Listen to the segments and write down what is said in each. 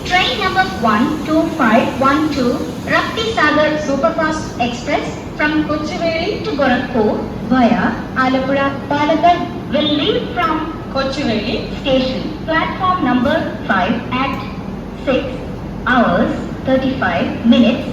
Train number 12512 Raptisagar Superfast Express from Kochuveli to Gorakhpur via Alapura Palakkad will leave from Kochuveli station platform number 5 at 6 hours 35 minutes.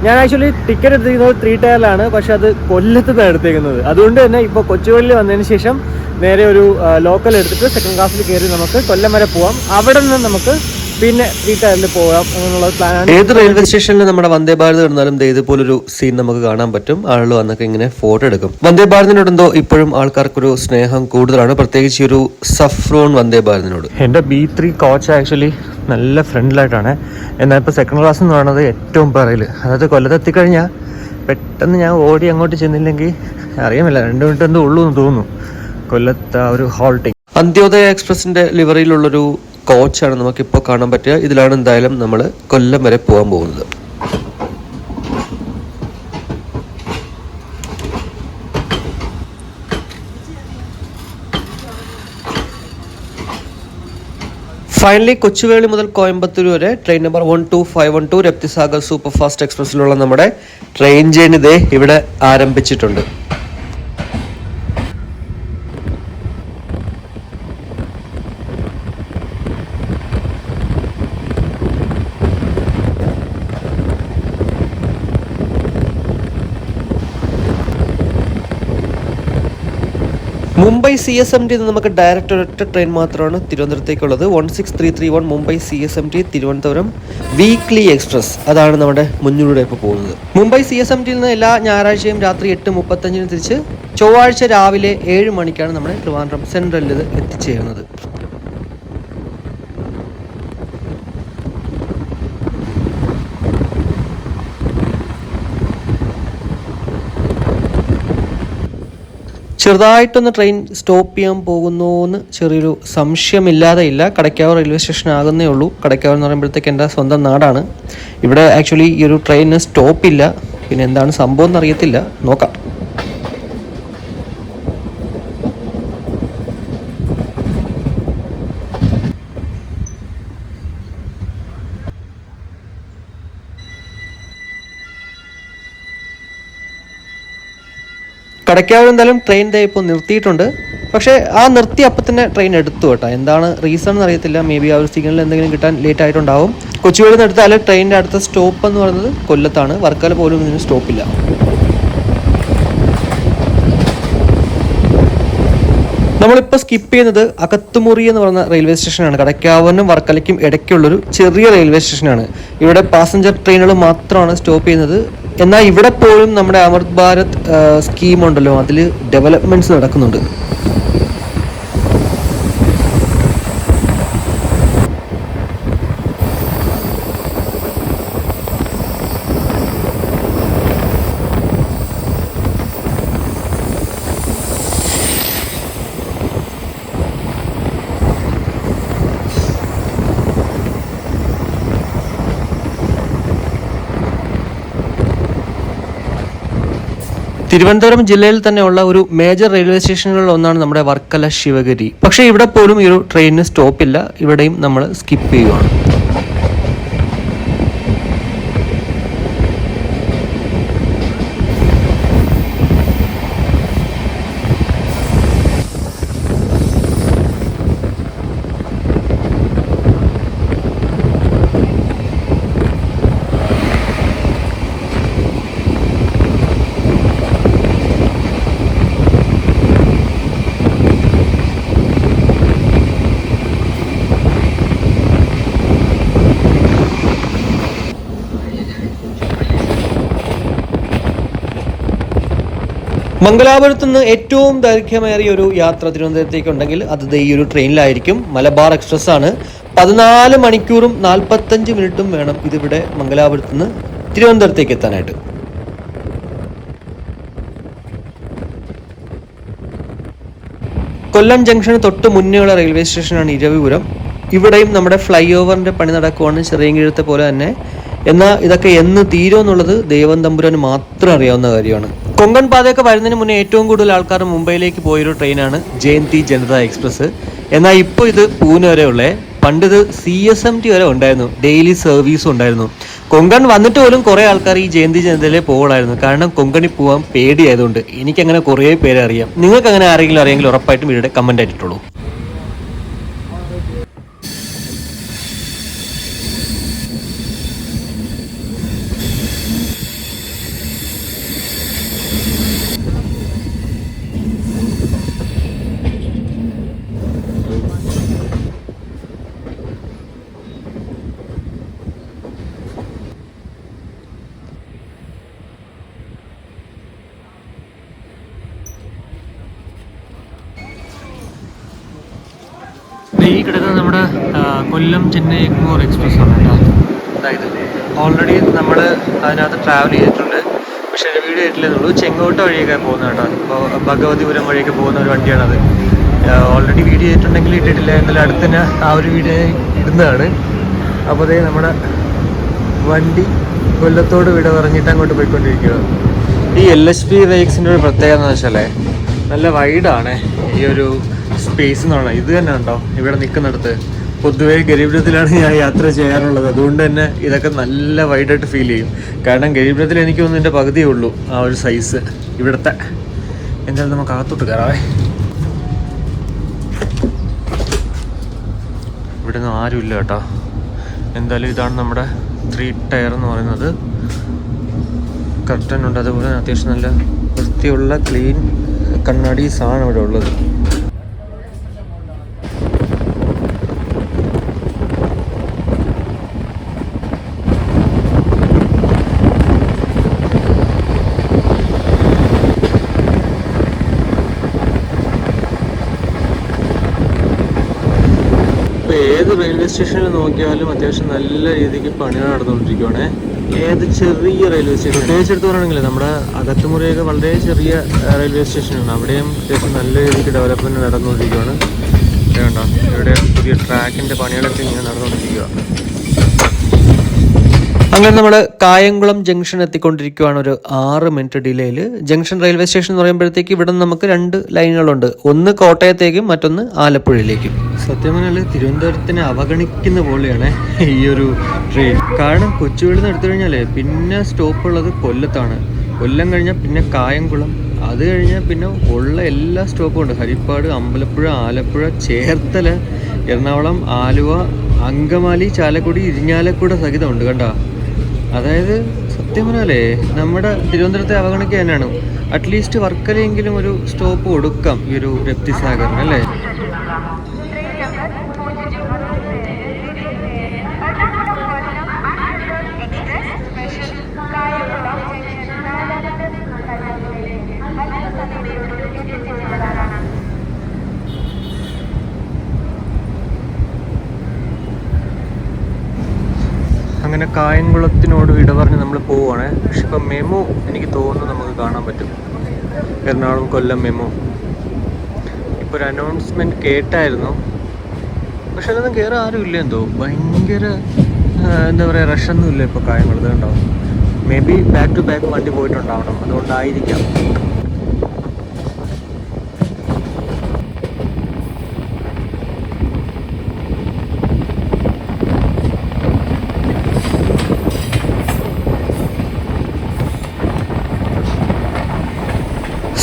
ഞാൻ actually ticket എടുത്തിരിക്കുന്നത് 3 ടയറിലാണ്, പക്ഷെ അത് കൊല്ലത്താണ് എടുത്തേക്കുന്നത്. അതുകൊണ്ട് തന്നെ ഇപ്പോൾ കൊച്ചുവേളിയിൽ വന്നതിന് ശേഷം നേരെ ഒരു ലോക്കൽ എടുത്തിട്ട് സെക്കൻഡ് ക്ലാസ്സിൽ കയറി നമുക്ക് കൊല്ലം വരെ പോവാം. അവിടെ നിന്ന് നമുക്ക് പിന്നെ 3 ടയറിൽ പോകാം എന്നുള്ള പ്ലാനാണ്. ഏത് റെയിൽവേ സ്റ്റേഷനിൽ നമ്മുടെ വന്ദേ ഭാരത് കിടന്നാലും ഇതുപോലൊരു സീൻ നമുക്ക് കാണാൻ പറ്റും. ആളുകൾ വന്നൊക്കെ ഇങ്ങനെ ഫോട്ടോ എടുക്കും. വന്ദേ ഭാരതിനോടെന്തോ ഇപ്പോഴും ആൾക്കാർക്കൊരു സ്നേഹം കൂടുതലാണ്, പ്രത്യേകിച്ച് ഒരു സഫ്രോൺ വന്ദേ ഭാരതിനോട്. എൻ്റെ B3 കോച്ച് ആക്ച്വലി നല്ല ഫ്രണ്ടിലായിട്ടാണ്. എന്നാൽ ഇപ്പോൾ സെക്കൻഡ് ക്ലാസ് എന്ന് പറയുന്നത് ഏറ്റവും പറയിൽ, അതായത് കൊല്ലത്തെത്തിക്കഴിഞ്ഞാൽ പെട്ടെന്ന് ഞാൻ ഓടി അങ്ങോട്ട് ചെന്നില്ലെങ്കിൽ അറിയാമില്ല 2 മിനിറ്റ് എന്തോ ഉള്ളൂ എന്ന് തോന്നുന്നു കൊല്ലത്ത് ആ ഒരു ഹോൾട്ടിങ്. അന്ത്യോദയ എക്സ്പ്രസിന്റെ ലിവറിയിലുള്ളൊരു കോച്ചാണ് നമുക്കിപ്പോൾ കാണാൻ പറ്റുക. ഇതിലാണ് എന്തായാലും നമ്മൾ കൊല്ലം വരെ പോകാൻ പോകുന്നത്. ഫൈനലി കൊച്ചുവേളി മുതൽ കോയമ്പത്തൂർ വരെ train number 12512 Raptisagar super fast എക്സ്പ്രസ്സിലുള്ള നമ്മുടെ ട്രെയിൻ ജേർണി ദേ ഇവിടെ ആരംഭിച്ചിട്ടുണ്ട്. മുംബൈ CSMT നമുക്ക് ഡയറക്റ്റ് ഒരൊറ്റ ട്രെയിൻ മാത്രമാണ് തിരുവനന്തപുരത്തേക്കുള്ളത്. 16331 Mumbai CSMT Thiruvananthapuram weekly express, അതാണ് നമ്മുടെ മുന്നിലൂടെ ഇപ്പോൾ പോകുന്നത്. മുംബൈ CSMTയിൽ നിന്ന് എല്ലാ ഞായറാഴ്ചയും രാത്രി 8:35 തിരിച്ച് ചൊവ്വാഴ്ച രാവിലെ 7 മണിക്കാണ് നമ്മുടെ ട്രിവാൻഡ്രം സെൻട്രലിൽ ഇത് എത്തിച്ചേരുന്നത്. ചെറുതായിട്ടൊന്ന് ട്രെയിൻ സ്റ്റോപ്പ് ചെയ്യാൻ പോകുന്നു എന്ന് ചെറിയൊരു സംശയമില്ലാതെ ഇല്ല. കടയ്ക്കാവൂർ റെയിൽവേ സ്റ്റേഷൻ ആകുന്നേ ഉള്ളൂ. കടയ്ക്കാവൂർ എന്ന് പറയുമ്പോഴത്തേക്ക് എൻ്റെ സ്വന്തം നാടാണ്. ഇവിടെ ആക്ച്വലി ഈ ഒരു ട്രെയിനിന് സ്റ്റോപ്പില്ല. പിന്നെ എന്താണ് സംഭവം എന്നറിയത്തില്ല, നോക്കാം. കടയ്ക്കാവൂർ എന്തായാലും ട്രെയിൻ ഇപ്പോൾ നിർത്തിയിട്ടുണ്ട്. പക്ഷേ ആ നിർത്തി അപ്പം തന്നെ ട്രെയിൻ എടുത്തു കേട്ടോ. എന്താണ് റീസൺ എന്നറിയത്തില്ല. മേ ബി ആ ഒരു സിഗ്നൽ എന്തെങ്കിലും കിട്ടാൻ ലേറ്റ് ആയിട്ടുണ്ടാവും. കൊച്ചുവേളിയിൽ നിന്ന് എടുത്താൽ ട്രെയിനിൻ്റെ അടുത്ത സ്റ്റോപ്പ് എന്ന് പറയുന്നത് കൊല്ലത്താണ്. വർക്കല പോലും ഇതിന് സ്റ്റോപ്പില്ല. നമ്മളിപ്പോൾ സ്കിപ്പ് ചെയ്യുന്നത് അകത്തുമുറി എന്ന് പറയുന്ന റെയിൽവേ സ്റ്റേഷനാണ്. കടയ്ക്കാവൂരിനും വർക്കലയ്ക്കും ഇടയ്ക്കുള്ളൊരു ചെറിയ റെയിൽവേ സ്റ്റേഷനാണ്. ഇവിടെ പാസഞ്ചർ ട്രെയിനുകൾ മാത്രമാണ് സ്റ്റോപ്പ് ചെയ്യുന്നത്. എന്നാൽ ഇവിടെ പോലും നമ്മുടെ അമൃത് ഭാരത് സ്കീമുണ്ടല്ലോ, അതിൽ ഡെവലപ്മെൻറ്റ്സ് നടക്കുന്നുണ്ട്. തിരുവനന്തപുരം ജില്ലയിൽ തന്നെയുള്ള ഒരു മേജർ റെയിൽവേ സ്റ്റേഷനുകളിൽ ഒന്നാണ് നമ്മുടെ വർക്കല ശിവഗിരി. പക്ഷേ ഇവിടെ പോലും ഈ ഒരു ട്രെയിനിന് സ്റ്റോപ്പില്ല. ഇവിടെയും നമ്മൾ സ്കിപ്പ് ചെയ്യുകയാണ്. മംഗലാപുരത്ത് നിന്ന് ഏറ്റവും ദൈർഘ്യമേറിയ ഒരു യാത്ര തിരുവനന്തപുരത്തേക്ക് ഉണ്ടെങ്കിൽ അത് ഈ ഒരു ട്രെയിനിലായിരിക്കും. മലബാർ എക്സ്പ്രസ് ആണ്. 14 മണിക്കൂറും 45 മിനിറ്റും വേണം ഇതിവിടെ മംഗലാപുരത്ത് നിന്ന് തിരുവനന്തപുരത്തേക്ക് എത്താനായിട്ട്. കൊല്ലം ജംഗ്ഷന് തൊട്ട് മുന്നേയുള്ള റെയിൽവേ സ്റ്റേഷനാണ് ഇരവിപുരം. ഇവിടെയും നമ്മുടെ ഫ്ലൈ ഓവറിൻ്റെ പണി നടക്കുവാണ്, ചെറിയങ്കിഴത്തെ പോലെ തന്നെ. എന്നാൽ ഇതൊക്കെ എന്ന് തീരുമെന്നുള്ളത് ദൈവം തമ്പുരാന് മാത്രം അറിയാവുന്ന കാര്യമാണ്. കൊങ്കൺ പാതയൊക്കെ വരുന്നതിന് മുന്നേ ഏറ്റവും കൂടുതൽ ആൾക്കാർ മുംബൈയിലേക്ക് പോയൊരു ട്രെയിനാണ് ജയന്തി ജനത എക്സ്പ്രസ്. എന്നാൽ ഇപ്പോൾ ഇത് പൂനെ വരെ ഉള്ളേ. പണ്ടിത് CSMT വരെ ഉണ്ടായിരുന്നു, ഡെയിലി സർവീസും ഉണ്ടായിരുന്നു. കൊങ്കൺ വന്നിട്ട് പോലും കുറേ ആൾക്കാർ ഈ ജയന്തി ജനതയിലെ പോകളായിരുന്നു. കാരണം കൊങ്കണിൽ പോകാൻ പേടിയായതുകൊണ്ട്. എനിക്കങ്ങനെ കുറേ പേരെ അറിയാം. നിങ്ങൾക്ക് അങ്ങനെ ആരെങ്കിലും അറിയെങ്കിൽ ഉറപ്പായിട്ടും വീഡിയോയുടെ കമൻ്റ് ആയിട്ടുള്ളൂ. ഈ കിടക്കുന്നത് നമ്മുടെ കൊല്ലം ചെന്നൈ എഗ്മോർ എക്സ്പ്രസ് ആണ് കേട്ടോ. അതായത് ഓൾറെഡി നമ്മൾ അതിനകത്ത് ട്രാവൽ ചെയ്തിട്ടുണ്ട്, പക്ഷേ വീഡിയോ ആയിട്ടില്ലെന്നുള്ളൂ. ചെങ്കോട്ട വഴിയൊക്കെ പോകുന്നത് കേട്ടോ. ഇപ്പോൾ ഭഗവതിപുരം വഴിയൊക്കെ പോകുന്ന ഒരു വണ്ടിയാണത്. ഓൾറെഡി വീഡിയോ ചെയ്തിട്ടുണ്ടെങ്കിൽ ഇട്ടിട്ടില്ല, എന്നാലും അടുത്ത് തന്നെ ആ ഒരു വീഡിയോ ഇടുന്നതാണ്. അപ്പോൾ അതേ നമ്മുടെ വണ്ടി കൊല്ലത്തോട് വിട പറഞ്ഞിട്ട് അങ്ങോട്ട് പോയിക്കൊണ്ടിരിക്കുക. ഈ LHP ബൈക്സിൻ്റെ ഒരു പ്രത്യേകത എന്ന് വെച്ചാലേ നല്ല വൈഡാണ് ഈ ഒരു സ്പേസ് എന്ന് പറഞ്ഞാൽ. ഇത് തന്നെ ഉണ്ടോ ഇവിടെ നിൽക്കുന്നിടത്ത്. പൊതുവേ ഗരീബ്രഥത്തിലാണ് ഞാൻ യാത്ര ചെയ്യാറുള്ളത്, അതുകൊണ്ട് തന്നെ ഇതൊക്കെ നല്ല വൈഡായിട്ട് ഫീൽ ചെയ്യും. കാരണം ഗരീബ്രഥത്തിൽ എനിക്ക് തോന്നുന്നു ഇതിൻ്റെ പകുതിയേ ഉള്ളൂ ആ ഒരു സൈസ് ഇവിടുത്തെ. എന്തായാലും നമുക്ക് അകത്തോട്ട് കയറാവേ. ഇവിടെ ഒന്നും ആരുമില്ല കേട്ടോ. എന്തായാലും ഇതാണ് നമ്മുടെ 3 ടയർ എന്ന് പറയുന്നത്. കർട്ടൻ ഉണ്ട്, അതുപോലെ അത്യാവശ്യം നല്ല വൃത്തിയുള്ള ക്ലീൻ കണ്ണാടീസാണ് ഇവിടെ ഉള്ളത്. ഏത് റെയിൽവേ സ്റ്റേഷനിൽ നോക്കിയാലും അത്യാവശ്യം നല്ല രീതിക്ക് പണികൾ നടന്നുകൊണ്ടിരിക്കുകയാണേ. ഏത് ചെറിയ റെയിൽവേ സ്റ്റേഷൻ പ്രത്യേകിച്ച് എടുത്ത് പറയുകയാണെങ്കിൽ നമ്മുടെ അകത്തുമുറിയൊക്കെ വളരെ ചെറിയ റെയിൽവേ സ്റ്റേഷനാണ്. അവിടെയും അത്യാവശ്യം നല്ല രീതിക്ക് ഡെവലപ്മെൻറ്റ് നടന്നുകൊണ്ടിരിക്കുകയാണ്. വേണ്ട ഇവിടെ പുതിയ ട്രാക്കിൻ്റെ പണികളൊക്കെ ഇങ്ങനെ നടന്നുകൊണ്ടിരിക്കുക. അങ്ങനെ നമ്മൾ കായംകുളം ജംഗ്ഷൻ എത്തിക്കൊണ്ടിരിക്കുകയാണ്. ഒരു 6 മിനിറ്റ് ഡിലേയിൽ. ജംഗ്ഷൻ റെയിൽവേ സ്റ്റേഷൻ എന്ന് പറയുമ്പോഴത്തേക്ക് ഇവിടെ നമുക്ക് 2 ലൈനുകളുണ്ട്. ഒന്ന് കോട്ടയത്തേക്കും മറ്റൊന്ന് ആലപ്പുഴയിലേക്കും. സത്യം പറഞ്ഞാൽ തിരുവനന്തപുരത്തിനെ അവഗണിക്കുന്ന പോലെയാണ് ഈ ഒരു ട്രെയിൻ. കാരണം കൊച്ചുവേളിൽ നിന്ന് എടുത്തു കഴിഞ്ഞാൽ പിന്നെ സ്റ്റോപ്പ് ഉള്ളത് കൊല്ലത്താണ്. കൊല്ലം കഴിഞ്ഞാൽ പിന്നെ കായംകുളം, അത് കഴിഞ്ഞാൽ പിന്നെ ഉള്ള എല്ലാ സ്റ്റോപ്പും ഉണ്ട്. ഹരിപ്പാട്, അമ്പലപ്പുഴ, ആലപ്പുഴ, ചേർത്തല, എറണാകുളം, ആലുവ, അങ്കമാലി, ചാലക്കുടി, ഇരിഞ്ഞാലക്കുട സഹിതമുണ്ട് കണ്ടോ. അതായത് സത്യം പറഞ്ഞാലേ നമ്മുടെ തിരുവനന്തപുരത്തെ അവഗണിക്കുക തന്നെയാണ്. അറ്റ്ലീസ്റ്റ് വർക്കലയെങ്കിലും ഒരു സ്റ്റോപ്പ് കൊടുക്കാം ഈ ഒരു രപ്തിസാഗറിന് അല്ലേ. അങ്ങനെ കായംകുളത്തിനോട് വിട പറഞ്ഞ് നമ്മൾ പോവുകയാണ്. പക്ഷെ ഇപ്പം മെമു എനിക്ക് തോന്നുന്നു നമുക്ക് കാണാൻ പറ്റും. എറണാകുളം കൊല്ലം മെമു ഇപ്പോൾ ഒരു അനൗൺസ്മെൻറ്റ് കേട്ടായിരുന്നു, പക്ഷെ അതൊന്നും കയറാൻ ആരും ഇല്ല എന്തോ. ഭയങ്കര എന്താ പറയുക, റഷൊന്നും ഇല്ല ഇപ്പോൾ കായംകുളത്ത് കണ്ടോ. Maybe back to back വണ്ടി പോയിട്ടുണ്ടാവണം, അതുകൊണ്ടായിരിക്കാം.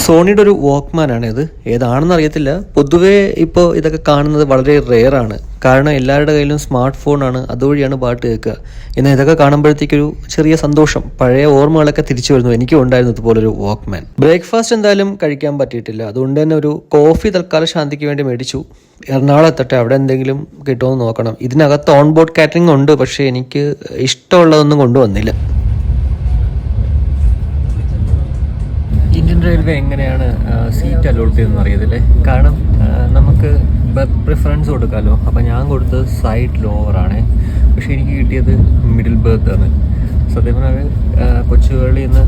സോണിയുടെ ഒരു വാക്ക്മാനാണ് ഇത്. ഏതാണെന്ന് അറിയത്തില്ല. പൊതുവേ ഇപ്പോൾ ഇതൊക്കെ കാണുന്നത് വളരെ റെയറാണ്. കാരണം എല്ലാവരുടെ കയ്യിലും സ്മാർട്ട് ഫോണാണ്, അതുവഴിയാണ് പാട്ട് കേൾക്കുക. എന്നാൽ ഇതൊക്കെ കാണുമ്പോഴത്തേക്കൊരു ചെറിയ സന്തോഷം, പഴയ ഓർമ്മകളൊക്കെ തിരിച്ചു വരുന്നു. എനിക്കും ഉണ്ടായിരുന്നു ഇതുപോലൊരു വാക്ക്മാൻ. ബ്രേക്ക്ഫാസ്റ്റ് എന്തായാലും കഴിക്കാൻ പറ്റിയിട്ടില്ല, അതുകൊണ്ട് തന്നെ ഒരു കോഫി തൽക്കാലം ശാന്തിക്ക് വേണ്ടി മേടിച്ചു. എറണാകുളം എത്തട്ടെ, അവിടെ എന്തെങ്കിലും കിട്ടുമെന്ന് നോക്കണം. ഇതിനകത്ത് ഓൺ ബോർഡ് കാറ്ററിംഗ് ഉണ്ട്, പക്ഷേ എനിക്ക് ഇഷ്ടമുള്ളതൊന്നും കൊണ്ടുവന്നില്ല. ഇന്ത്യൻ റെയിൽവേ എങ്ങനെയാണ് സീറ്റ് അലോട്ട് ചെയ്തെന്ന് അറിയത്തില്ലേ. കാരണം നമുക്ക് ബർത്ത് പ്രിഫറൻസ് കൊടുക്കാമല്ലോ. അപ്പോൾ ഞാൻ കൊടുത്തത് സൈഡ് ലോവറാണ്, പക്ഷേ എനിക്ക് കിട്ടിയത് മിഡിൽ ബർത്ത് ആണ്. സത്യം പറഞ്ഞാൽ കൊച്ചുവേളിയിൽ നിന്ന്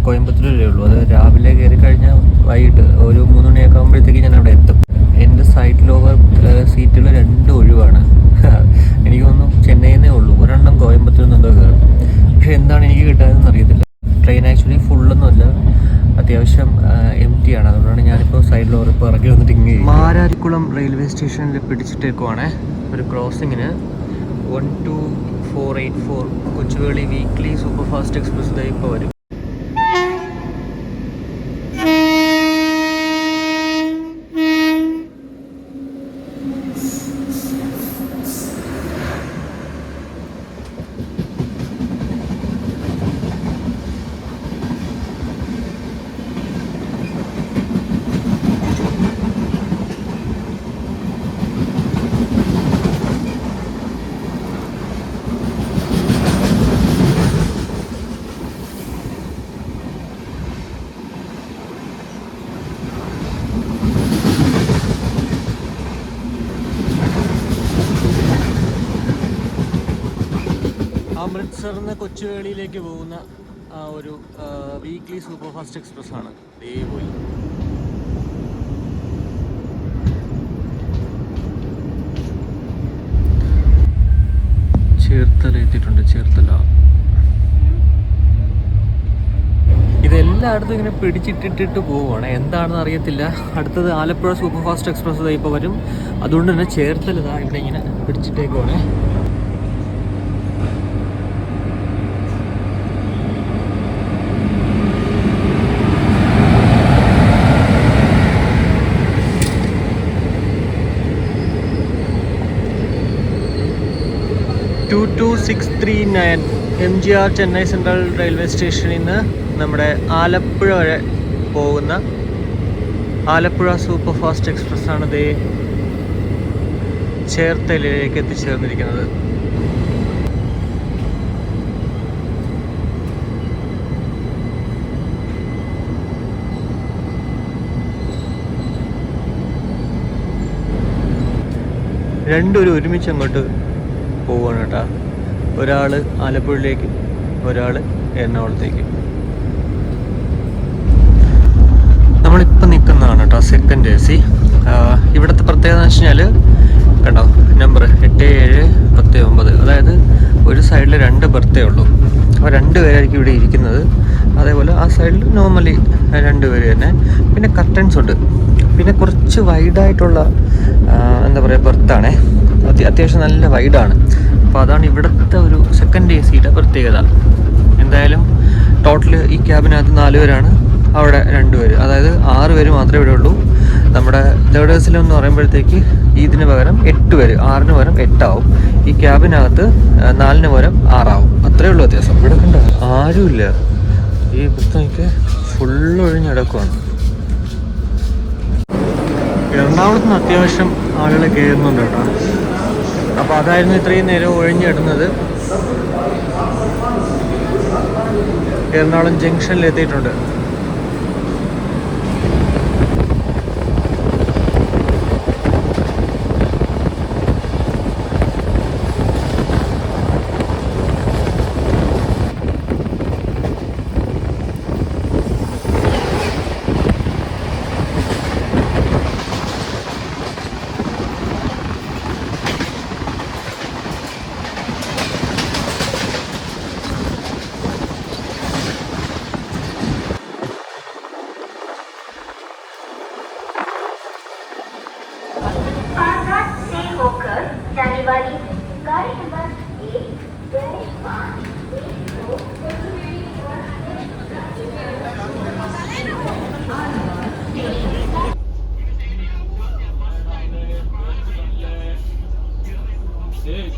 കോയമ്പത്തൂർ വരെ ഉള്ളൂ. അത് രാവിലെ കയറി കഴിഞ്ഞാൽ വൈകിട്ട് ഒരു 3 മണിയൊക്കെ ആകുമ്പോഴത്തേക്ക് ഞാൻ അവിടെ എത്തും. എൻ്റെ സൈഡ് ലോവർ സീറ്റുകൾ 2 ഒഴിവാണ്. എനിക്ക് തോന്നുന്നു ചെന്നൈന്നേ ഉള്ളൂ, ഒരെണ്ണം കോയമ്പത്തൂരിൽ നിന്നെന്തോ കയറും. പക്ഷേ എന്താണ് എനിക്ക് കിട്ടാതെന്ന് അറിയത്തില്ല. ട്രെയിൻ ആക്ച്വലി ഫുള്ളൊന്നുമല്ല, അത്യാവശ്യം എം ടി ആണ്. അതുകൊണ്ടാണ് ഞാനിപ്പോൾ സൈഡ് ലോവർ ഇപ്പോൾ ഇറങ്ങി വന്നിട്ട് ഇങ്ങനെ മാരാരിക്കുളം റെയിൽവേ സ്റ്റേഷനിൽ പിടിച്ചിട്ടേക്കുവാണേ. ഒരു ക്രോസിങ്ങിന് 12484 Kochuveli weekly super fast express ഇതായി ഇപ്പോൾ വരും. അമൃത്സറിൽ നിന്ന് കൊച്ചുവേളിയിലേക്ക് പോകുന്ന ആ ഒരു വീക്ക്ലി സൂപ്പർ ഫാസ്റ്റ് എക്സ്പ്രസ് ആണ്. ദേ പോയി. ചേർത്തല എത്തിയിട്ടുണ്ട്. ചേർത്തല ഇതെല്ലായിടത്തും ഇങ്ങനെ പിടിച്ചിട്ടിട്ട് പോവുകയാണ്. എന്താണെന്ന് അറിയത്തില്ല. അടുത്തത് ആലപ്പുഴ സൂപ്പർ ഫാസ്റ്റ് എക്സ്പ്രസ് ഇപ്പോൾ വരും. അതുകൊണ്ട് തന്നെ ചേർത്തല ഇവിടെ ഇങ്ങനെ പിടിച്ചിട്ടേക്കുവാണ്. MGR ചെന്നൈ സെൻട്രൽ റെയിൽവേ സ്റ്റേഷനിൽ നിന്ന് നമ്മുടെ ആലപ്പുഴ വരെ പോകുന്ന ആലപ്പുഴ സൂപ്പർ ഫാസ്റ്റ് എക്സ്പ്രസ് ആണ് ദേ ചേർത്തലയിലേക്ക് എത്തിച്ചേർന്നിരിക്കുന്നത്. രണ്ടുപേരും ഒരുമിച്ച് അങ്ങോട്ട് പോവുകയാണ് കേട്ടോ. ഒരാൾ ആലപ്പുഴയിലേക്ക്, ഒരാൾ എറണാകുളത്തേക്ക്. നമ്മളിപ്പോൾ നിൽക്കുന്നതാണ് കേട്ടോ സെക്കൻഡ് AC. ഇവിടുത്തെ പ്രത്യേകത എന്ന് വെച്ച് കഴിഞ്ഞാൽ കണ്ടോ നമ്പർ 8719, അതായത് ഒരു സൈഡിൽ 2 ബർത്തേ ഉള്ളൂ. അപ്പോൾ 2 പേരായിരിക്കും ഇവിടെ ഇരിക്കുന്നത്. അതേപോലെ ആ സൈഡിൽ നോർമലി 2 പേര് തന്നെ. പിന്നെ കർട്ടൻസ് ഉണ്ട്. പിന്നെ കുറച്ച് വൈഡായിട്ടുള്ള എന്താ പറയുക ബർത്താണേ. അത്യാവശ്യം നല്ല വൈഡാണ്. അപ്പോൾ അതാണ് ഇവിടുത്തെ ഒരു സെക്കൻഡ് AC-യുടെ പ്രത്യേകത. എന്തായാലും ടോട്ടൽ ഈ ക്യാബിനകത്ത് 4 പേരാണ്, അവിടെ 2 പേര്, അതായത് 6 പേര് മാത്രമേ ഇവിടെ ഉള്ളൂ. നമ്മുടെ തേർഡ് AC എന്ന് പറയുമ്പോഴത്തേക്ക് ഇതിന് പകരം 8 പേര്, 6-ന് പകരം 8 ആവും. ഈ ക്യാബിനകത്ത് 4-ന് പകരം 6 ആവും. അത്രയേ ഉള്ളൂ വ്യത്യാസം. ഇവിടെ കണ്ട ആരുമില്ല. ഈ പുസ്തകമൊക്കെ ഫുള്ള് ഒഴിഞ്ഞടക്കുവാണ്. എറണാകുളത്ത് നിന്ന് അത്യാവശ്യം ആളുകൾ കയറുന്നുണ്ട് കേട്ടോ. അപ്പോൾ അതായിരുന്നു ഇത്രയും നേരം ഒഴിഞ്ഞിടുന്നത്. എറണാകുളം ജംഗ്ഷനിൽ എത്തിയിട്ടുണ്ട്.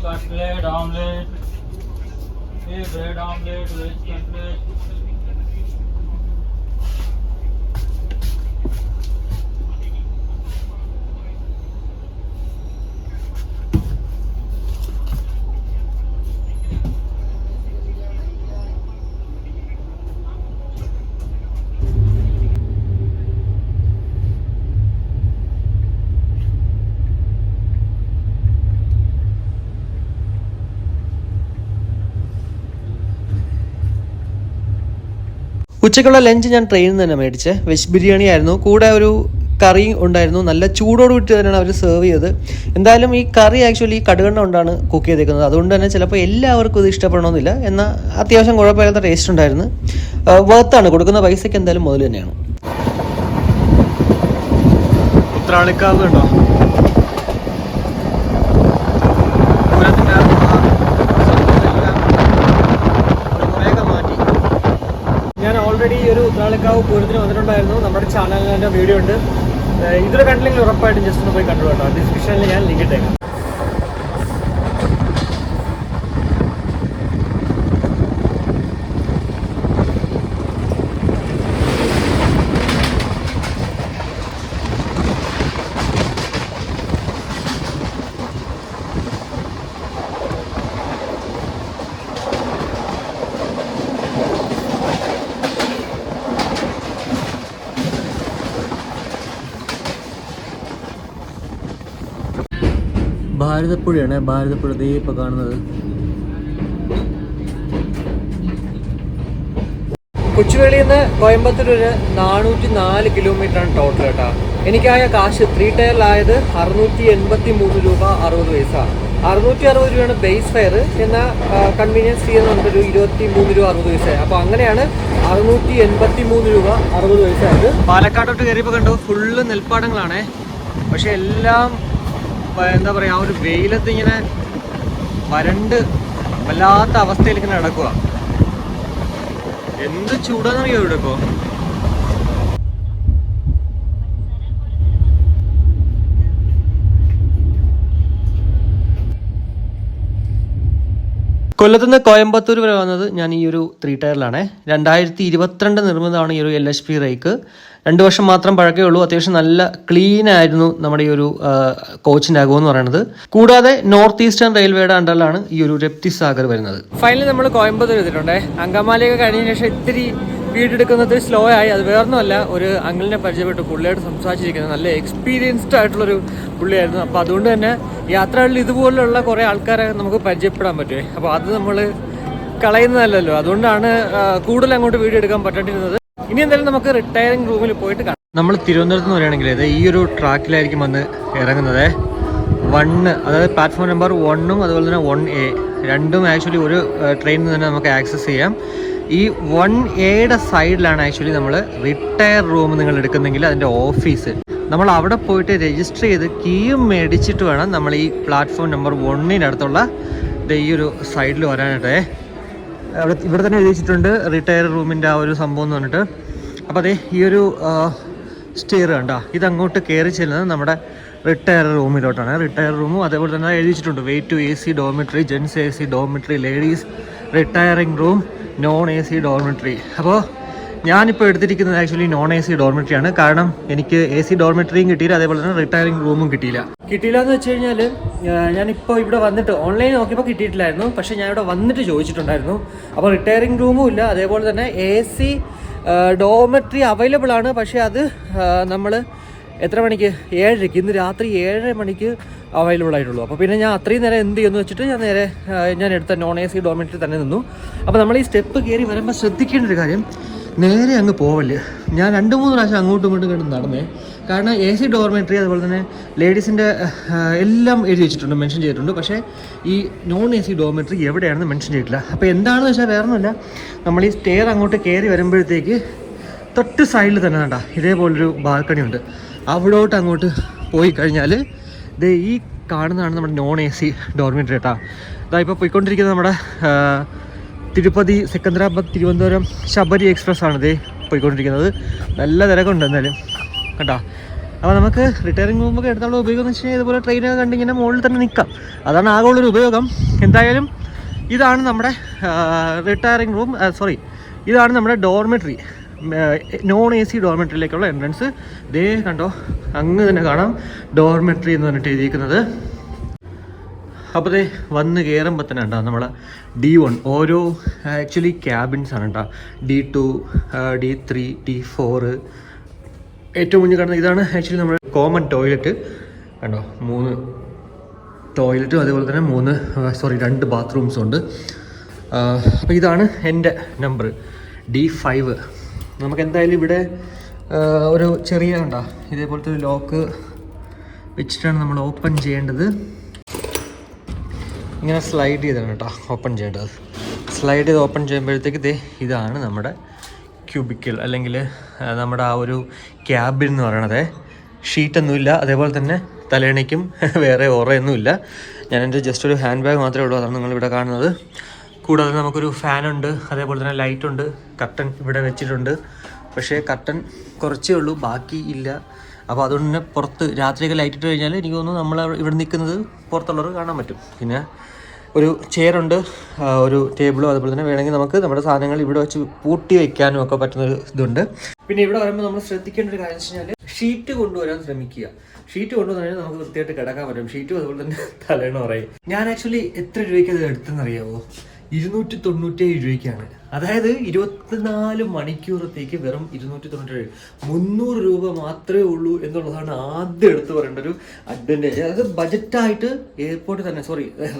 Cutlet, omelette, bread omelette, veg cutlet. ഉച്ചയ്ക്കുള്ള ലഞ്ച് ഞാൻ ട്രെയിനിൽ നിന്ന് തന്നെ മേടിച്ച് വെജ് ബിരിയാണി ആയിരുന്നു. കൂടെ ഒരു കറി ഉണ്ടായിരുന്നു. നല്ല ചൂടോട് കൂടി തന്നെയാണ് അവർ സെർവ് ചെയ്തത്. എന്തായാലും ഈ കറി ആക്ച്വലി കടുകെണ്ണ കൊണ്ടാണ് കുക്ക് ചെയ്തേക്കുന്നത്. അതുകൊണ്ട് തന്നെ ചിലപ്പോൾ എല്ലാവർക്കും ഇത് ഇഷ്ടപ്പെടണമെന്നില്ല. എന്നാൽ അത്യാവശ്യം കുഴപ്പമില്ലാത്ത ടേസ്റ്റ് ഉണ്ടായിരുന്നു. വർത്താണ്, കൊടുക്കുന്ന പൈസയ്ക്ക് എന്തായാലും മുതൽ തന്നെയാണ്. ഉത്രാളിക്കാവ് ഉണ്ടോ? ഒരു ഉത്രാളിക്കാവ് പൂരത്തിന് വന്നിട്ടുണ്ടായിരുന്നു. നമ്മുടെ ചാനലിൽ എൻ്റെ വീഡിയോ ഉണ്ട്. ഇതൊരു കണ്ടില്ലെങ്കിൽ ഉറപ്പായിട്ടും ജസ്റ്റ് ഒന്ന് പോയി കണ്ടു കേട്ടോ. ഡിസ്ക്രിപ്ഷനിൽ ഞാൻ ലിങ്ക് ഇട്ടേക്കാം. ഭാരതപ്പുഴയാണ്. ഭാരതപ്പുഴ ദേ ഇപ്പോൾ കാണുന്നത്. കൊച്ചുവേളിയിൽ നിന്ന് കോയമ്പത്തൂർ ഒരു 404 കിലോമീറ്ററാണ് ടോട്ടൽ കേട്ടോ. എനിക്കായ കാശ് 3 ടയറിലായത് 683 രൂപ 60 പൈസ. 660 രൂപയാണ് ബേസ് ഫെയർ. എന്നാൽ കൺവീനിയൻസ് ഫീ എന്ന് പറഞ്ഞിട്ടൊരു 23 രൂപ 60 പൈസ. അപ്പോൾ അങ്ങനെയാണ് 683 രൂപ 60 പൈസ ആയത്. പാലക്കാടോട്ട് കയറിയപ്പോൾ കണ്ടു ഫുള്ള് നെൽപ്പാടങ്ങളാണേ. പക്ഷെ എല്ലാം എന്താ പറയുക, ആ ഒരു വെയിലത്ത് ഇങ്ങനെ വരണ്ട് വല്ലാത്ത അവസ്ഥയിൽ ഇങ്ങനെ നടക്കുക. എന്ത് ചൂടാന്നറിയോ ഇവിടെ ഇപ്പോൾ. കൊല്ലത്തുനിന്ന് കോയമ്പത്തൂർ വരെ വന്നത് ഞാൻ ഈ ഒരു 3 ടയറിലാണ്. 2022 നിർമ്മിതമാണ് ഈ ഒരു LHP റൈക്ക്. 2 വർഷം മാത്രം പഴക്കേ ഉള്ളൂ. അത്യാവശ്യം നല്ല ക്ലീൻ ആയിരുന്നു നമ്മുടെ ഈ ഒരു കോച്ചിൻ്റെ അകം എന്ന് പറയുന്നത്. കൂടാതെ നോർത്ത് ഈസ്റ്റേൺ റെയിൽവേയുടെ അണ്ടറിലാണ് ഈ ഒരു രപ്തി സാഗർ വരുന്നത്. ഫൈനലി നമ്മൾ കോയമ്പത്തൂർ എത്തിയിട്ടുണ്ടേ. അങ്കമാലിയൊക്കെ കഴിഞ്ഞ ശേഷം ഇത്തിരി വീടെടുക്കുന്നത് സ്ലോ ആയി. അത് വേറൊന്നുമല്ല, ഒരു അങ്കിളിനെ പരിചയപ്പെട്ടു. പുള്ളിയായിട്ട് സംസാരിച്ചിരിക്കുന്നത് നല്ല എക്സ്പീരിയൻസ്ഡ് ആയിട്ടുള്ളൊരു പുള്ളിയായിരുന്നു. അപ്പോൾ അതുകൊണ്ട് തന്നെ യാത്രകളിൽ ഇതുപോലുള്ള കുറേ ആൾക്കാരെ നമുക്ക് പരിചയപ്പെടാൻ പറ്റുമേ. അപ്പോൾ അത് നമ്മൾ കളയുന്നതല്ലല്ലോ. അതുകൊണ്ടാണ് കൂടുതൽ അങ്ങോട്ട് വീഡിയോ എടുക്കാൻ പറ്റാണ്ടിരുന്നത്. ഇനി എന്തായാലും നമുക്ക് റിട്ടയറിംഗ് റൂമിൽ പോയിട്ട് കാണാം. നമ്മൾ തിരുവനന്തപുരത്ത് നിന്ന് പറയുകയാണെങ്കിൽ ഇത് ഈ ഒരു ട്രാക്കിലായിരിക്കും വന്ന് ഇറങ്ങുന്നത്. 1, അതായത് പ്ലാറ്റ്ഫോം നമ്പർ 1ഉം അതുപോലെ തന്നെ 1A രണ്ടും ആക്ച്വലി ഒരു ട്രെയിനിൽ നിന്ന് തന്നെ നമുക്ക് ആക്സസ് ചെയ്യാം. ഈ 1Aയുടെ സൈഡിലാണ് ആക്ച്വലി നമ്മൾ റിട്ടയർ റൂം നിങ്ങൾ എടുക്കുന്നെങ്കിൽ അതിൻ്റെ ഓഫീസ്. നമ്മൾ അവിടെ പോയിട്ട് രജിസ്റ്റർ ചെയ്ത് കീയും മേടിച്ചിട്ട് വേണം നമ്മൾ ഈ പ്ലാറ്റ്ഫോം നമ്പർ 1-അടുത്തുള്ള ഈ ഒരു സൈഡിൽ വരാനായിട്ടേ. ഇവിടെ തന്നെ എഴുതിച്ചിട്ടുണ്ട് റിട്ടയർ റൂമിൻ്റെ ആ ഒരു സംഭവം എന്ന് പറഞ്ഞിട്ട്. അപ്പോൾ അതെ ഈ ഒരു സ്റ്റെയർ കണ്ടോ, ഇതങ്ങോട്ട് കയറി ചെല്ലുന്നത് നമ്മുടെ റിട്ടയർ റൂമിലോട്ടാണ്. റിട്ടയർ റൂമും അതേപോലെ തന്നെ എഴുതിച്ചിട്ടുണ്ട് വെയിറ്റ് ടു AC dormitory, gents AC dormitory, ladies retiring room, non AC dormitory. അപ്പോൾ ഞാനിപ്പോൾ എടുത്തിരിക്കുന്നത് ആക്ച്വലി നോൺ AC ഡോർമിറ്ററിയാണ്. കാരണം എനിക്ക് AC ഡോർമിറ്ററിയും കിട്ടിയില്ല, അതേപോലെ തന്നെ റിട്ടയറിംഗ് റൂമും കിട്ടിയില്ല എന്ന് വെച്ച് കഴിഞ്ഞാൽ ഞാനിപ്പോൾ ഇവിടെ വന്നിട്ട് ഓൺലൈൻ നോക്കിയപ്പോൾ കിട്ടിയിട്ടില്ലായിരുന്നു. പക്ഷേ ഞാൻ ഇവിടെ വന്നിട്ട് ചോദിച്ചിട്ടുണ്ടായിരുന്നു. അപ്പോൾ റിട്ടയറിംഗ് റൂമും ഇല്ല, അതേപോലെ തന്നെ AC ഡോർമിറ്ററി അവൈലബിൾ ആണ്. പക്ഷേ അത് നമ്മൾ എത്ര മണിക്ക്, 7:00, ഇന്ന് രാത്രി 7:30 മണിക്ക് അവൈലബിൾ ആയിട്ടുള്ളൂ. അപ്പോൾ പിന്നെ ഞാൻ അത്രയും നേരം എന്ത് ചെയ്യുന്നു വെച്ചിട്ട് ഞാൻ എടുത്ത നോൺ AC ഡോർമിറ്ററി തന്നെ നിന്നു. അപ്പോൾ നമ്മൾ ഈ സ്റ്റെപ്പ് കയറി വരുമ്പോൾ ശ്രദ്ധിക്കേണ്ട ഒരു കാര്യം, നേരെ അങ്ങ് പോവല്ലേ. ഞാൻ 2-3 പ്രാവശ്യം അങ്ങോട്ടും ഇങ്ങോട്ടും കണ്ട് നടന്നേ. കാരണം AC ഡോർമിറ്ററി അതുപോലെ തന്നെ ലേഡീസിൻ്റെ എല്ലാം എഴുതി വെച്ചിട്ടുണ്ട്, മെൻഷൻ ചെയ്തിട്ടുണ്ട്. പക്ഷേ ഈ നോൺ AC ഡോർമിറ്ററി എവിടെയാണെന്ന് മെൻഷൻ ചെയ്തിട്ടില്ല. അപ്പോൾ എന്താണെന്ന് വെച്ചാൽ വേറെ ഒന്നുമില്ല, നമ്മൾ ഈ സ്റ്റെയർ അങ്ങോട്ട് കയറി വരുമ്പോഴത്തേക്ക് തൊട്ട് സൈഡിൽ തന്നെ കണ്ട ഇതേപോലൊരു ബാൽക്കണി ഉണ്ട്. അവിടോട്ട് അങ്ങോട്ട് പോയി കഴിഞ്ഞാൽ ദേ ഈ കാണുന്നതാണ് നമ്മുടെ നോൺ AC ഡോർമിറ്ററി കേട്ടോ. ഇതാ ഇപ്പോൾ പോയിക്കൊണ്ടിരിക്കുന്നത് നമ്മുടെ തിരുപ്പതി, സെക്കന്ദരാബാദ്, തിരുവനന്തപുരം ശബരി എക്സ്പ്രസ് ആണ് ഇതേ പോയിക്കൊണ്ടിരിക്കുന്നത്. നല്ല തിരക്കുണ്ട് എന്തായാലും കേട്ടോ. അപ്പോൾ നമുക്ക് റിട്ടയറിംഗ് റൂമൊക്കെ എടുത്തുള്ള ഉപയോഗം എന്ന് വെച്ച് കഴിഞ്ഞാൽ ഇതുപോലെ ട്രെയിനൊക്കെ കണ്ടിങ്ങനെ മുകളിൽ തന്നെ നിൽക്കാം. അതാണ് ആകെയുള്ളൊരു ഉപയോഗം. എന്തായാലും ഇതാണ് നമ്മുടെ റിട്ടയറിംഗ് റൂം, ഇതാണ് നമ്മുടെ ഡോർമിറ്ററി, നോൺ AC ഡോർമിറ്ററിയിലേക്കുള്ള എൻട്രൻസ്. ഇതേ കണ്ടോ, അങ്ങ് തന്നെ കാണാം ഡോർമിറ്ററി എന്ന് പറഞ്ഞിട്ട് എഴുതിയിരിക്കുന്നത്. അപ്പോൾ ദേ വന്ന് കയറുമ്പോൾ തന്നെ ഉണ്ടാവും നമ്മൾ D1 ഓരോ ആക്ച്വലി ക്യാബിൻസ് ആണ് കേട്ടോ. D2, D3, D4. ഏറ്റവും മുന്നിൽ കാണുന്നത് ഇതാണ് ആക്ച്വലി നമ്മുടെ കോമൺ ടോയ്ലറ്റ് കണ്ടോ. 3 ടോയ്ലറ്റും അതേപോലെ തന്നെ 2 ബാത്റൂംസും ഉണ്ട്. അപ്പോൾ ഇതാണ് എൻ്റെ നമ്പർ D5. നമുക്ക് എന്തായാലും ഇവിടെ ഒരു ചെറിയ കണ്ടോ ഇതേപോലത്തെ ഒരു ലോക്ക് വെച്ചിട്ടാണ് നമ്മൾ ഓപ്പൺ ചെയ്യേണ്ടത്. ഇങ്ങനെ സ്ലൈഡ് ചെയ്താണ് കേട്ടോ ഓപ്പൺ ചെയ്യേണ്ടത്. സ്ലൈഡ് ചെയ്ത് ഓപ്പൺ ചെയ്യുമ്പോഴത്തേക്ക് ഇതാണ് നമ്മുടെ ക്യൂബിക്കൽ അല്ലെങ്കിൽ നമ്മുടെ ആ ഒരു ക്യാബിൻ എന്ന് പറയണത്. ഷീറ്റൊന്നുമില്ല, അതേപോലെ തന്നെ തലേണിക്കും വേറെ ഓറയൊന്നുമില്ല. ഞാൻ എൻ്റെ ജസ്റ്റ് ഒരു ഹാൻഡ് ബാഗ് മാത്രമേ ഉള്ളൂ, അതാണ് നിങ്ങളിവിടെ കാണുന്നത്. കൂടാതെ നമുക്കൊരു ഫാനുണ്ട്, അതേപോലെ തന്നെ ലൈറ്റുണ്ട്, കർട്ടൻ ഇവിടെ വെച്ചിട്ടുണ്ട്. പക്ഷേ കർട്ടൻ കുറച്ചേ ഉള്ളൂ, ബാക്കി ഇല്ല. അപ്പോൾ അതുകൊണ്ട് തന്നെ പുറത്ത് രാത്രിയൊക്കെ ലൈറ്റ് ഇട്ട് കഴിഞ്ഞാൽ എനിക്ക് തോന്നുന്നു നമ്മൾ ഇവിടെ നിൽക്കുന്നത് പുറത്തുള്ളവർ കാണാൻ പറ്റും. പിന്നെ ഒരു ചെയറുണ്ട്, ഒരു ടേബിളും, അതുപോലെ തന്നെ വേണമെങ്കിൽ നമുക്ക് നമ്മുടെ സാധനങ്ങൾ ഇവിടെ വെച്ച് പൂട്ടി വെക്കാനും ഒക്കെ പറ്റുന്നൊരു ഇതുണ്ട്. പിന്നെ ഇവിടെ വരുമ്പോൾ നമ്മൾ ശ്രദ്ധിക്കേണ്ട ഒരു കാര്യം വെച്ച് കഴിഞ്ഞാൽ ഷീറ്റ് കൊണ്ടുവരാൻ ശ്രമിക്കുക. ഷീറ്റ് കൊണ്ടുവന്നാൽ നമുക്ക് വൃത്തിയായിട്ട് കിടക്കാൻ പറ്റും. ഷീറ്റും അതുപോലെ തന്നെ തലേണ പറയും. ഞാൻ ആക്ച്വലി എത്ര രൂപയ്ക്ക് അത് എടുത്തെന്നറിയാമോ? 297 രൂപയ്ക്കാണ്. അതായത് 24 മണിക്കൂറത്തേക്ക് വെറും 297 300 രൂപ മാത്രമേ ഉള്ളൂ എന്നുള്ളതാണ് ആദ്യം എടുത്തു പറയേണ്ട ഒരു അഡ്വാൻറ്റേജ്. അതായത് ബജറ്റായിട്ട് എയർപോർട്ടിൽ തന്നെ,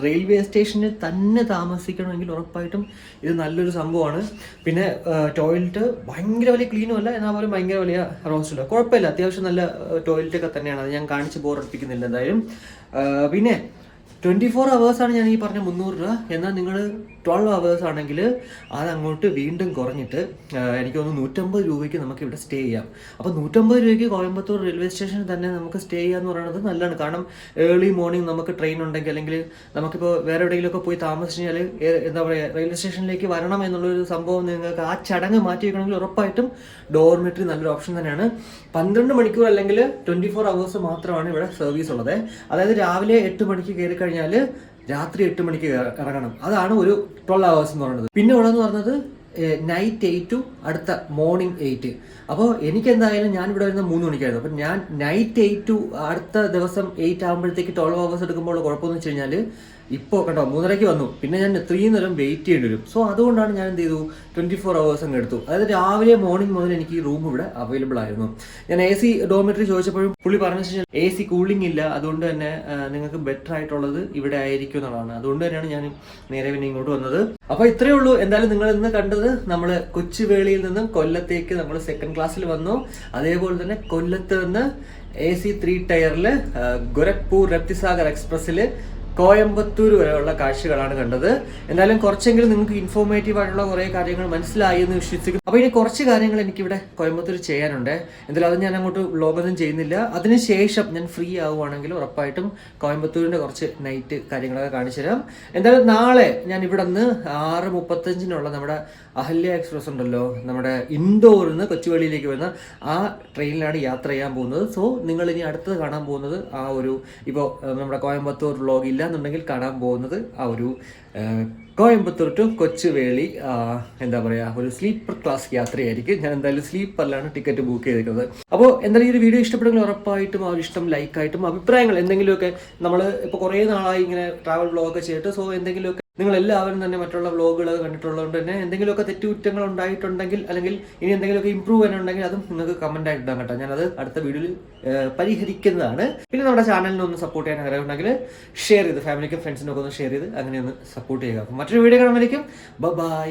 റെയിൽവേ സ്റ്റേഷനിൽ തന്നെ താമസിക്കണമെങ്കിൽ ഉറപ്പായിട്ടും ഇത് നല്ലൊരു സംഭവമാണ്. പിന്നെ ടോയ്ലറ്റ് ഭയങ്കര വലിയ ക്ലീനും അല്ല, എന്നാൽ പോലും ഭയങ്കര വലിയ റോസ്റ്റില്ല, കുഴപ്പമില്ല, അത്യാവശ്യം നല്ല ടോയ്ലറ്റൊക്കെ തന്നെയാണ്. അത് ഞാൻ കാണിച്ച് ബോറടിപ്പിക്കുന്നില്ല എന്തായാലും. പിന്നെ 24 hours ഞാൻ ഈ പറഞ്ഞ 300 രൂപ. എന്നാൽ നിങ്ങൾ 12 hours ആണെങ്കിൽ അത് അങ്ങോട്ട് വീണ്ടും കുറഞ്ഞിട്ട് എനിക്ക് തോന്നുന്നു 150 രൂപയ്ക്ക് നമുക്ക് ഇവിടെ സ്റ്റേ ചെയ്യാം. അപ്പോൾ 150 രൂപയ്ക്ക് കോയമ്പത്തൂർ റെയിൽവേ സ്റ്റേഷനിൽ തന്നെ നമുക്ക് സ്റ്റേ ചെയ്യാന്ന് പറയുന്നത് നല്ലതാണ്. കാരണം ഏർലി മോർണിംഗ് നമുക്ക് ട്രെയിൻ ഉണ്ടെങ്കിൽ, അല്ലെങ്കിൽ നമുക്കിപ്പോൾ വേറെ എവിടെയെങ്കിലുമൊക്കെ പോയി താമസിച്ച് കഴിഞ്ഞാൽ എന്താ പറയുക, റെയിൽവേ സ്റ്റേഷനിലേക്ക് വരണം എന്നുള്ളൊരു സംഭവം നിങ്ങൾക്ക് ആ ചടങ്ങ് മാറ്റി വയ്ക്കണമെങ്കിൽ ഉറപ്പായിട്ടും ഡോർമെറ്ററി നല്ലൊരു ഓപ്ഷൻ തന്നെയാണ്. 12 മണിക്കൂർ അല്ലെങ്കിൽ 24 hours മാത്രമാണ് ഇവിടെ സർവീസ് ഉള്ളത്. അതായത് രാവിലെ 8 മണിക്ക് കയറി കഴിഞ്ഞാൽ രാത്രി 8 മണിക്ക് ഇറങ്ങണം. അതാണ് ഒരു 12 hours എന്ന് പറയുന്നത്. പിന്നെ ഉള്ളതെന്ന് പറഞ്ഞത് നൈറ്റ് 8 to അടുത്ത മോർണിംഗ് 8. അപ്പോൾ എനിക്ക് എന്തായാലും ഞാൻ ഇവിടെ വരുന്ന 3 മണിക്കായിരുന്നു. അപ്പം ഞാൻ നൈറ്റ് 8 to അടുത്ത ദിവസം 8 ആകുമ്പോഴത്തേക്ക് 12 hours എടുക്കുമ്പോൾ കുഴപ്പമെന്ന് വെച്ച് കഴിഞ്ഞാൽ ഇപ്പോൾ കണ്ടോ 3:30 വന്നു, പിന്നെ ഞാൻ 3 നേരം വെയിറ്റ് ചെയ്യേണ്ടി വരും. സോ അതുകൊണ്ടാണ് ഞാൻ എന്ത് ചെയ്തു, 24 hours അങ്ങ് എടുത്തു. അതായത് രാവിലെ മോർണിംഗ് മുതൽ എനിക്ക് ഈ റൂം ഇവിടെ അവൈലബിൾ ആയിരുന്നു. ഞാൻ AC ഡോർമെറ്ററി ചോദിച്ചപ്പോഴും പുള്ളി പറഞ്ഞു വെച്ചാൽ AC കൂളിംഗ് ഇല്ല, അതുകൊണ്ട് തന്നെ നിങ്ങൾക്ക് ബെറ്റർ ആയിട്ടുള്ളത് ഇവിടെ ആയിരിക്കും എന്നുള്ളതാണ്. അതുകൊണ്ട് തന്നെയാണ് ഞാൻ നേരെ പിന്നെ ഇങ്ങോട്ട് വന്നത്. അപ്പോൾ ഇത്രയേ ഉള്ളൂ. എന്തായാലും നിങ്ങൾ ഇന്ന് കണ്ടത് നമ്മൾ കൊച്ചുവേളിയിൽ നിന്നും കൊല്ലത്തേക്ക് നമ്മൾ സെക്കൻഡ് ക്ലാസ്സിൽ വന്നു. അതേപോലെ തന്നെ കൊല്ലത്ത് നിന്ന് AC 3 ടയറിൽ ഗോരഖ്പൂർ രപ്തിസാഗർ എക്സ്പ്രസ്സിൽ കോയമ്പത്തൂർ വരെയുള്ള കാഴ്ചകളാണ് കണ്ടത്. എന്തായാലും കുറച്ചെങ്കിലും നിങ്ങൾക്ക് ഇൻഫോർമേറ്റീവ് ആയിട്ടുള്ള കുറേ കാര്യങ്ങൾ മനസ്സിലായി എന്ന് വിശ്വസിക്കുന്നു. അപ്പോൾ ഇനി കുറച്ച് കാര്യങ്ങൾ എനിക്കിവിടെ കോയമ്പത്തൂർ ചെയ്യാനുണ്ട്. എന്തായാലും അത് ഞാൻ അങ്ങോട്ട് വ്ലോഗൊന്നും ചെയ്യുന്നില്ല. അതിനുശേഷം ഞാൻ ഫ്രീ ആവുകയാണെങ്കിൽ ഉറപ്പായിട്ടും കോയമ്പത്തൂരിൻ്റെ കുറച്ച് നൈറ്റ് കാര്യങ്ങളൊക്കെ കാണിച്ചു തരാം. എന്തായാലും നാളെ ഞാൻ ഇവിടെ നിന്ന് 6:35 നമ്മുടെ അഹല്യ എക്സ്പ്രസ് ഉണ്ടല്ലോ, നമ്മുടെ ഇൻഡോറിൽ നിന്ന് കൊച്ചുവേളിയിലേക്ക് വരുന്ന ആ ട്രെയിനിലാണ് യാത്ര ചെയ്യാൻ പോകുന്നത്. സോ നിങ്ങൾ ഇനി അടുത്തത് കാണാൻ പോകുന്നത് ആ ഒരു, ഇപ്പോൾ നമ്മുടെ കോയമ്പത്തൂർ വ്ലോഗ് ഇല്ലാന്നുണ്ടെങ്കിൽ കാണാൻ പോകുന്നത് ആ ഒരു കോയമ്പത്തൂർ ടു കൊച്ചുവേളി എന്താ പറയുക, ഒരു സ്ലീപ്പർ ക്ലാസ് യാത്രയായിരിക്കും. ഞാൻ എന്തായാലും സ്ലീപ്പറിലാണ് ടിക്കറ്റ് ബുക്ക് ചെയ്തിരിക്കുന്നത്. അപ്പോൾ എന്തായാലും ഈ ഒരു വീഡിയോ ഇഷ്ടപ്പെടുമെങ്കിൽ ഉറപ്പായിട്ടും ആ ഒരു ഇഷ്ടം ലൈക്കായിട്ടും അഭിപ്രായങ്ങൾ എന്തെങ്കിലുമൊക്കെ, നമ്മൾ ഇപ്പോൾ കുറേ നാളായി ഇങ്ങനെ ട്രാവൽ വ്ലോഗ് ചെയ്തിട്ട്, സോ എന്തെങ്കിലുമൊക്കെ നിങ്ങൾ എല്ലാവരും തന്നെ മറ്റുള്ള വ്ലോഗുകളൊക്കെ കണ്ടിട്ടുള്ളതുകൊണ്ട് തന്നെ എന്തെങ്കിലുമൊക്കെ തെറ്റുകുറ്റങ്ങൾ ഉണ്ടായിട്ടുണ്ടെങ്കിൽ, അല്ലെങ്കിൽ ഇനി എന്തെങ്കിലുമൊക്കെ ഇമ്പ്രൂവ് ചെയ്യാനുണ്ടെങ്കിൽ അതും നിങ്ങൾക്ക് കമന്റ് ആയിട്ട് ഇടാൻ കേട്ടോ. ഞാനത് അടുത്ത വീഡിയോയിൽ പരിഹരിക്കുന്നതാണ്. പിന്നെ നമ്മുടെ ചാനലിനെ ഒന്ന് സപ്പോർട്ട് ചെയ്യാൻ ആഗ്രഹമുണ്ടെങ്കിൽ ഷെയർ ചെയ്ത് ഫാമിലിക്കും ഫ്രണ്ട്സിനൊക്കെ ഒന്ന് ഷെയർ ചെയ്ത് അങ്ങനെ ഒന്ന് സപ്പോർട്ട് ചെയ്യുക. അപ്പോൾ മറ്റൊരു വീഡിയോ കാണുമ്പോഴേക്കും ബൈ.